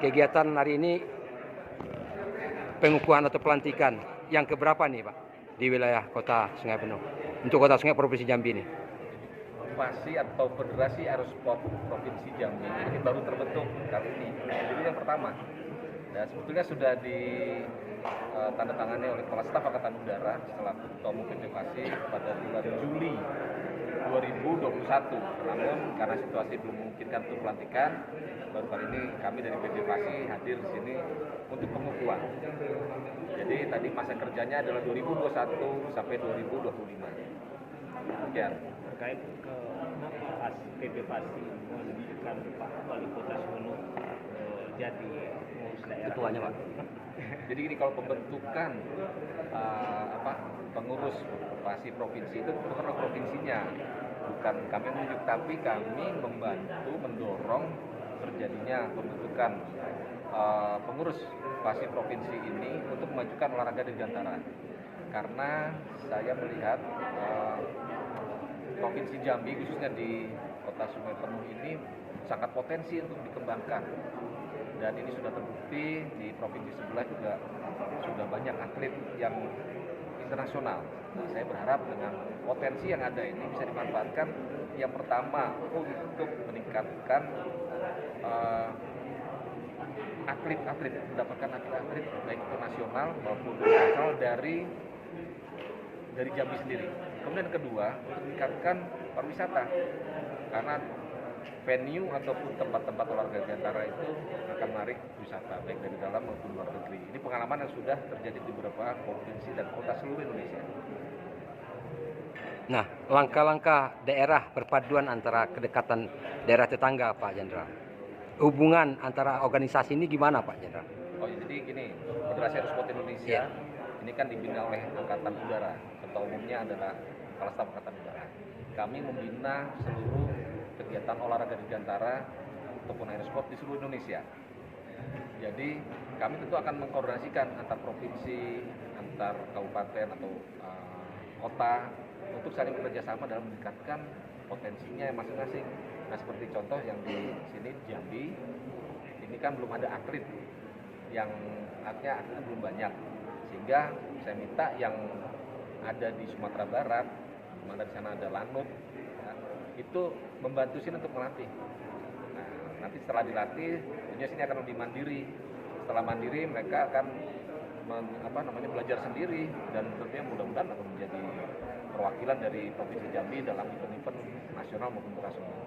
kegiatan hari ini pengukuhan atau pelantikan yang keberapa nih Pak di wilayah Kota Sungai Penuh untuk Kota Sungai Provinsi Jambi ini? FASI atau Federasi Aerosport Provinsi Jambi ini baru terbentuk kali ini. Jadi yang pertama, dan sebetulnya sudah ditandatangani oleh Kepala Staf Angkatan Udara setelah Ketua Umum PT FASI pada bulan Juli 2021. Namun karena situasi belum memungkinkan untuk pelantikan, baru kali ini kami dari PT FASI hadir di sini untuk pengukuhan. Jadi tadi masa kerjanya adalah 2021 sampai 2025. Demikian. Terkait kenapa PP FASI menunjukkan Pak Wali Kota Sumeneb jadi pengurus daerah? Ketuanya Pak. Jadi ini kalau pembentukan pengurus FASI provinsi itu bukan provinsinya, bukan kami menunjuk, tapi kami membantu mendorong terjadinya pembentukan pengurus FASI provinsi ini untuk memajukan olahraga dirgantara. Karena saya melihat Provinsi Jambi khususnya di Kota Sungai Penuh ini sangat potensi untuk dikembangkan, dan ini sudah terbukti di provinsi sebelah juga sudah banyak atlet yang internasional. Nah, saya berharap dengan potensi yang ada ini bisa dimanfaatkan, yang pertama untuk meningkatkan atlet-atlet, mendapatkan atlet-atlet baik itu nasional maupun lokal dari Jambi sendiri. Kemudian kedua, untuk meningkatkan pariwisata, karena venue ataupun tempat-tempat olahraga dirgantara itu akan menarik wisata baik dari dalam maupun luar negeri. Ini pengalaman yang sudah terjadi di beberapa provinsi dan kota seluruh Indonesia. Nah, langkah-langkah daerah perpaduan antara kedekatan daerah tetangga Pak Jenderal. Hubungan antara organisasi ini gimana Pak Jenderal? Oh, jadi gini, Federasi Aerosport Indonesia ini kan dibina oleh Angkatan Udara. Ketua umumnya adalah Kepala Staf Angkatan Udara. Kami membina seluruh kegiatan olahraga dirgantara ataupun aerosport di seluruh Indonesia. Jadi kami tentu akan mengkoordinasikan antar provinsi, antar kabupaten atau kota untuk saling bekerjasama dalam meningkatkan potensinya masing-masing. Nah, seperti contoh yang di sini Jambi, ini kan belum ada atlet, yang artinya atletnya belum banyak, sehingga saya minta yang ada di Sumatera Barat, di mana di sana ada Lanut, ya, itu membantu sini untuk melatih. Nah, nanti setelah dilatih, tentunya sini akan lebih mandiri. Setelah mandiri, mereka akan belajar sendiri, dan tentunya mudah-mudahan akan menjadi perwakilan dari Provinsi Jambi dalam event-event nasional maupun internasional.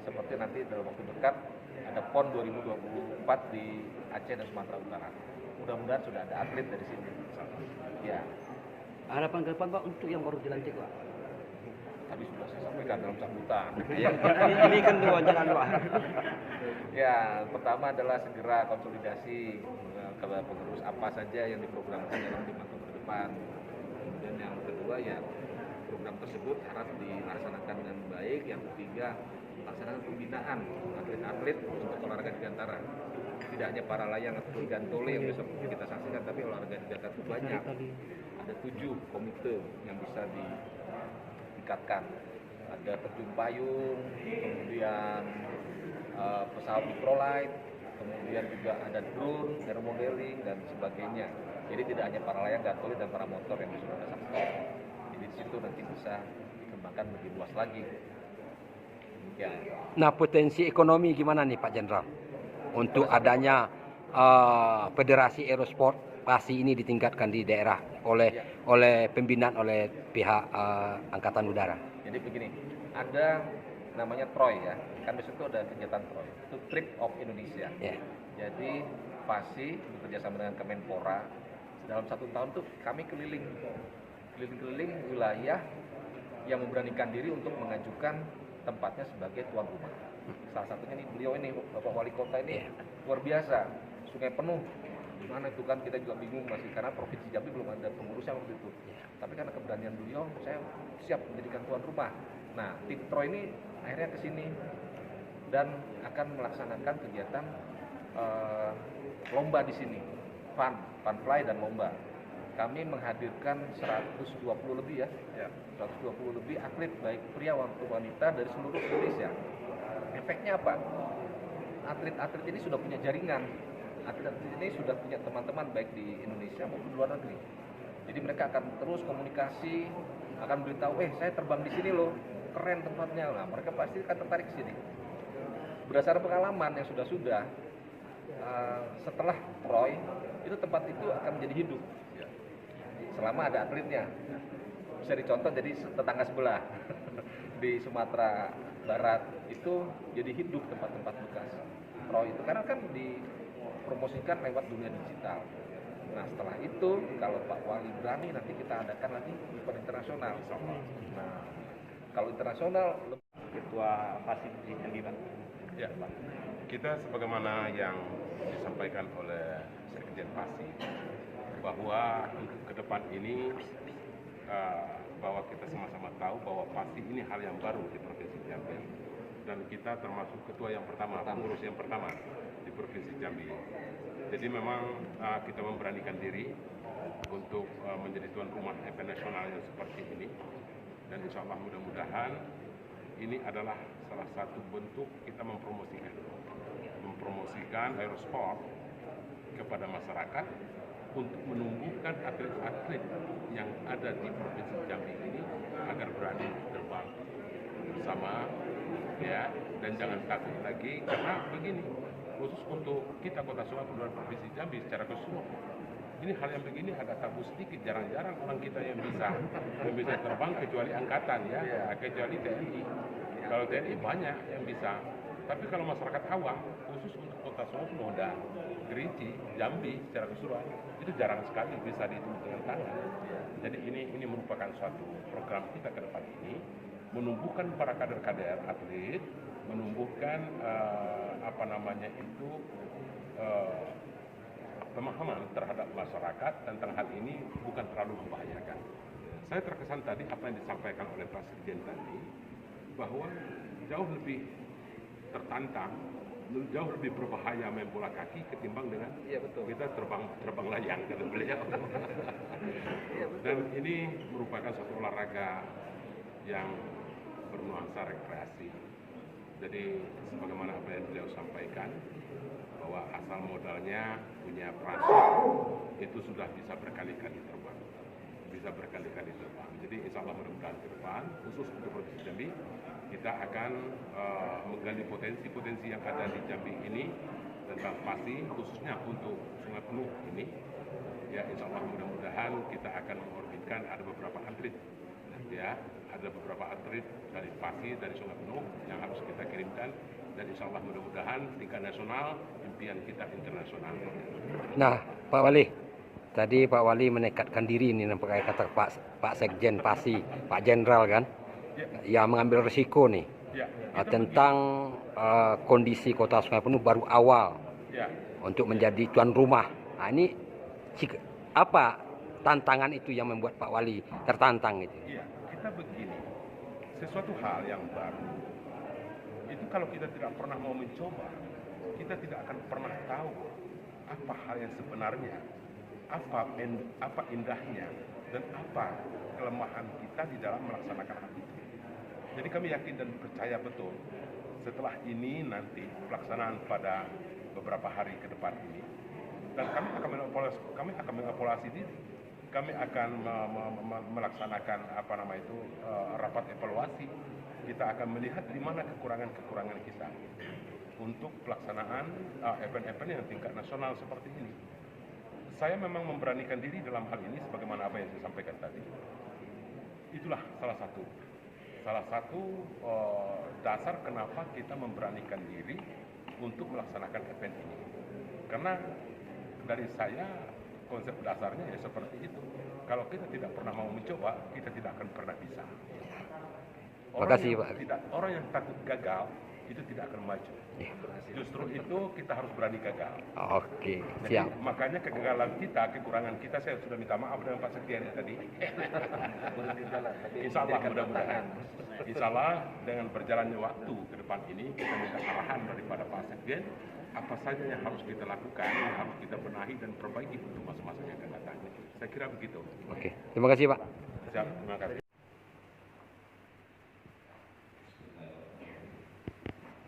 Seperti nanti dalam waktu dekat ada PON 2024 di Aceh dan Sumatera Utara. Mudah-mudahan sudah ada atlet dari sini. Ya. Harapan ke depan Pak untuk yang baru dilantik Pak? Tadi sudah saya sampaikan dalam sambutan. Ini kan wawancara Pak. Ya, pertama adalah segera konsolidasi kepada pengurus apa saja yang diprogramkan dalam 5 tahun ke depan. Kemudian yang kedua ya program tersebut harus dilaksanakan dengan baik. Yang ketiga, laksanakan pembinaan atlet-atlet untuk olahraga dirgantara. Tidak hanya para layang atau gantole yang bisa kita saksikan, tapi olahraga dirgantara itu banyak. Ada 7 komite yang bisa ditingkatkan. Ada terjun payung, kemudian pesawat microlight, kemudian juga ada drone, aeromodeling dan sebagainya. Jadi tidak hanya para layang, gantole dan para motor yang sudah ada saksikan. Jadi di situ nanti bisa dikembangkan lebih luas lagi. Ya. Nah, potensi ekonomi gimana nih Pak Jenderal untuk adanya Federasi Aerosport FASI ini ditingkatkan di daerah oleh pembinaan oleh pihak Angkatan Udara? Jadi begini, ada namanya TROY ya, kan besok itu ada kegiatan TROY, itu Trip of Indonesia. Yeah. Jadi FASI bekerjasama dengan Kemenpora, dalam 1 tahun tuh kami keliling wilayah yang memberanikan diri untuk mengajukan tempatnya sebagai tuan rumah. Salah satunya nih beliau ini, Bapak Wali Kota ini luar biasa, Sungai Penuh. Mana itu kan kita juga bingung masih, karena Provinsi Jambi belum ada pengurusnya waktu itu. Tapi karena keberanian beliau, saya siap menjadikan tuan rumah. Nah, tim TROY ini akhirnya ke sini dan akan melaksanakan kegiatan lomba di sini, fun fly dan lomba. Kami menghadirkan 120 lebih 120 lebih atlet baik pria maupun wanita dari seluruh Indonesia. Efeknya apa? Atlet-atlet ini sudah punya jaringan atlet ini sudah punya teman-teman baik di Indonesia maupun di luar negeri. Jadi mereka akan terus komunikasi, akan beritahu, saya terbang di sini loh, keren tempatnya. Nah, mereka pasti akan tertarik ke sini. Berdasarkan pengalaman yang sudah-sudah, setelah Troy, itu tempat itu akan menjadi hidup. Selama ada atletnya. Bisa dicontoh jadi tetangga sebelah. Di Sumatera Barat itu jadi hidup tempat-tempat bekas Troy itu. Karena kan dipromosikan lewat dunia digital. Nah setelah itu, kalau Pak Wali berani, nanti kita adakan lagi event internasional. Nah, kalau internasional, Ketua PASI di Jambi, Pak. Ya, kita sebagaimana yang disampaikan oleh Sekjen PASI bahwa untuk ke depan ini bahwa kita sama-sama tahu bahwa PASI ini hal yang baru di Provinsi Jambi dan kita termasuk ketua yang pertama, pengurus yang pertama di Provinsi Jambi. Jadi memang kita memberanikan diri untuk menjadi tuan rumah event nasional yang seperti ini dan insya Allah mudah-mudahan ini adalah salah satu bentuk kita mempromosikan aerosport kepada masyarakat untuk menumbuhkan atlet-atlet yang ada di Provinsi Jambi ini agar berani terbang bersama, ya, dan jangan takut lagi karena begini, khusus untuk kita Kota Sungai Penuh Provinsi Jambi secara keseluruhan. Ini hal yang begini agak tabu sedikit, jarang-jarang orang kita yang bisa terbang kecuali angkatan ya, kecuali TNI. Kalau TNI banyak yang bisa, tapi kalau masyarakat awam, khusus untuk Kota Sungai Penuh dan Kerinci, Jambi secara keseluruhan, itu jarang sekali bisa dihitung dengan tangan. Jadi ini merupakan suatu program kita ke depan ini, menumbuhkan para kader-kader atlet, menumbuhkan pemahaman terhadap masyarakat tentang hal ini bukan terlalu membahayakan. Saya terkesan tadi apa yang disampaikan oleh Pak Sekjen tadi, bahwa jauh lebih tertantang, jauh lebih berbahaya main bola kaki ketimbang dengan kita terbang layang kata beliau. Dan ini merupakan satu olahraga yang bernuansa rekreasi. Jadi sebagaimana apa yang beliau sampaikan, bahwa asal modalnya punya perasaan itu sudah bisa berkali-kali terbang. Jadi insya Allah mudah-mudahan ke depan, khusus untuk Provinsi Jambi, kita akan menggali potensi-potensi yang ada di Jambi ini tentang PASI, khususnya untuk Sungai Penuh ini. Ya insya Allah mudah-mudahan kita akan mengorbitkan ada beberapa atlet, ya, ada beberapa atlet dari PASI, dari Sungai Penuh yang harus kita kirimkan. Dan insya Allah mudah-mudahan tingkat nasional, impian kita internasional. Nah, Pak Wali, tadi Pak Wali menekatkan diri ini pakai kata Pak Sekjen PASI, Pak Jenderal kan, yang mengambil risiko nih tentang kondisi Kota Sungai Penuh baru awal untuk menjadi tuan rumah. Nah, ini apa tantangan itu yang membuat Pak Wali tertantang itu? Iya, kita begini, sesuatu hal yang baru itu kalau kita tidak pernah mau mencoba, kita tidak akan pernah tahu apa hal yang sebenarnya, apa indahnya, dan apa kelemahan kita di dalam melaksanakan hal itu. Jadi kami yakin dan percaya betul setelah ini nanti pelaksanaan pada beberapa hari ke depan ini, dan kami akan mengevaluasi diri. Kami akan melaksanakan rapat evaluasi. Kita akan melihat di mana kekurangan-kekurangan kita untuk pelaksanaan event-event yang tingkat nasional seperti ini. Saya memang memberanikan diri dalam hal ini sebagaimana apa yang saya sampaikan tadi. Itulah salah satu dasar kenapa kita memberanikan diri untuk melaksanakan event ini. Karena dari saya konsep dasarnya ya seperti itu. Kalau kita tidak pernah mau mencoba, kita tidak akan pernah bisa. Orang yang takut gagal itu tidak akan maju. Justru itu kita harus berani gagal. Oke, Jadi, siap. makanya kegagalan kita, kekurangan kita, saya sudah minta maaf dengan Pak Sekjen tadi. Insya Allah mudah-mudahan. Insya Allah dengan berjalannya waktu ke depan ini kita minta arahan daripada Pak Sekjen apa saja yang harus kita lakukan, yang harus kita benahi dan perbaiki untuk masa-masa yang akan datang. Saya kira begitu. Oke, terima kasih Pak. Siap, terima kasih.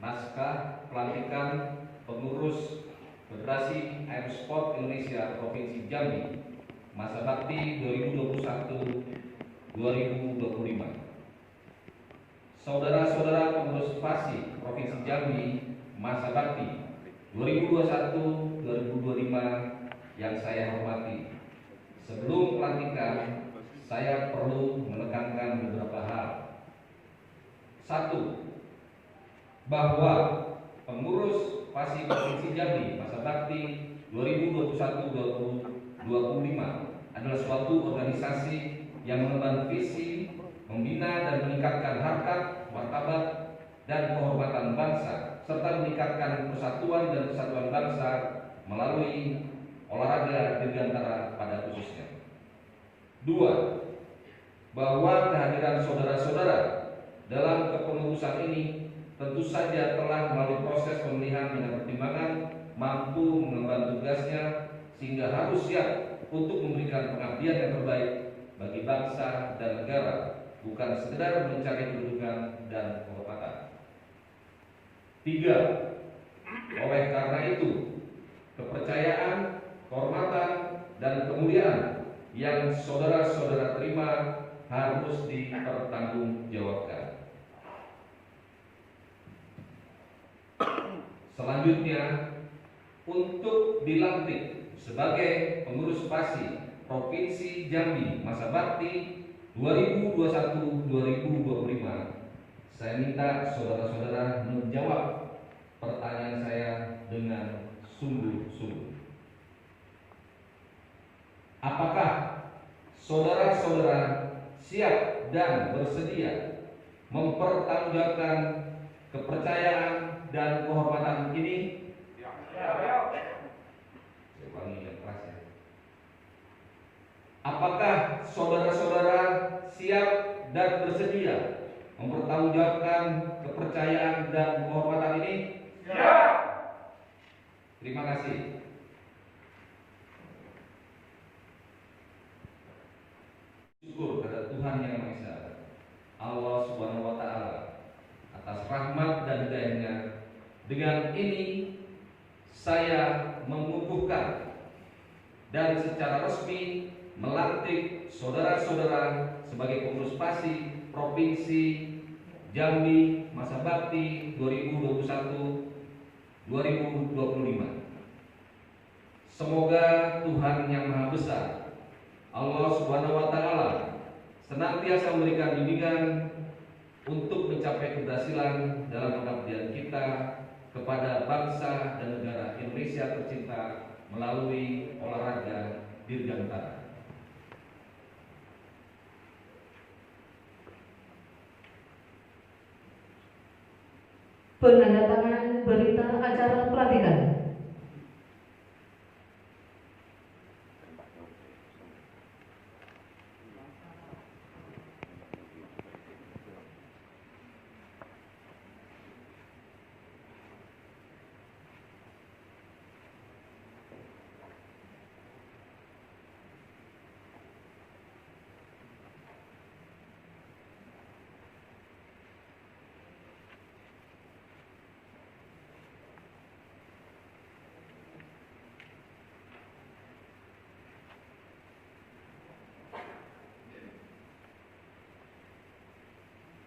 Naskah pelantikan pengurus Federasi Aerosport Indonesia Provinsi Jambi masa bakti 2021-2025. Saudara-saudara pengurus FASI Provinsi Jambi masa bakti 2021-2025 yang saya hormati. Sebelum pelantikan, saya perlu menekankan beberapa hal. 1. Bahwa pengurus FASI Provinsi Jambi masa bakti 2021-2025 adalah suatu organisasi yang mengemban visi membina dan meningkatkan harkat, martabat, dan kehormatan bangsa serta meningkatkan persatuan dan kesatuan bangsa melalui olahraga dirgantara pada khususnya. 2. Bahwa kehadiran saudara-saudara dalam kepengurusan ini tentu saja telah melalui proses pemilihan dengan pertimbangan mampu mengemban tugasnya sehingga harus siap untuk memberikan pengabdian yang terbaik bagi bangsa dan negara, bukan sekedar mencari kedudukan dan kehormatan. 3. Oleh karena itu, kepercayaan, kehormatan, dan kemuliaan yang saudara-saudara terima harus dipertanggungjawabkan. Selanjutnya, untuk dilantik sebagai pengurus FASI Provinsi Jambi masa bakti 2021-2025, saya minta saudara-saudara menjawab pertanyaan saya dengan sungguh-sungguh. Apakah saudara-saudara siap dan bersedia mempertanggungjawabkan kepercayaan dan kehormatan ini? Saya ulangi yang keras ya. Apakah saudara-saudara siap dan bersedia mempertanggungjawabkan kepercayaan dan kehormatan ini? Siap. Terima kasih. Syukur kepada Tuhan Yang Maha Esa, Allah Subhanahu wa Ta'ala, atas rahmat dan hidayahnya. Dengan ini saya mengukuhkan dan secara resmi melantik saudara-saudara sebagai pengurus FASI Provinsi Jambi masa bakti 2021-2025. Semoga Tuhan Yang Maha Besar, Allah Subhanahu wa Ta'ala, senantiasa memberikan bimbingan untuk mencapai keberhasilan dalam pengabdian kita kepada bangsa dan negara Indonesia tercinta melalui olahraga dirgantara. Penandatanganan berita acara pelantikan.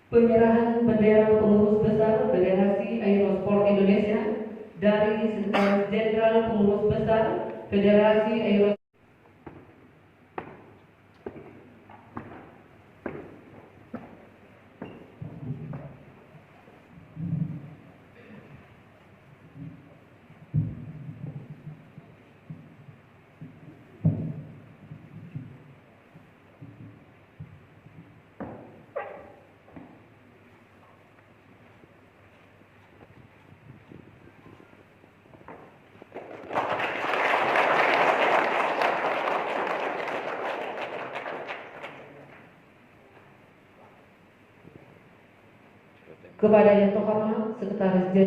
Penyerahan bendera pengurus besar Federasi Aerosport Indonesia dari Sekretaris Jenderal Pengurus Besar Federasi Aerosport. Kepada Yang Terhormat Sekretaris Jenderal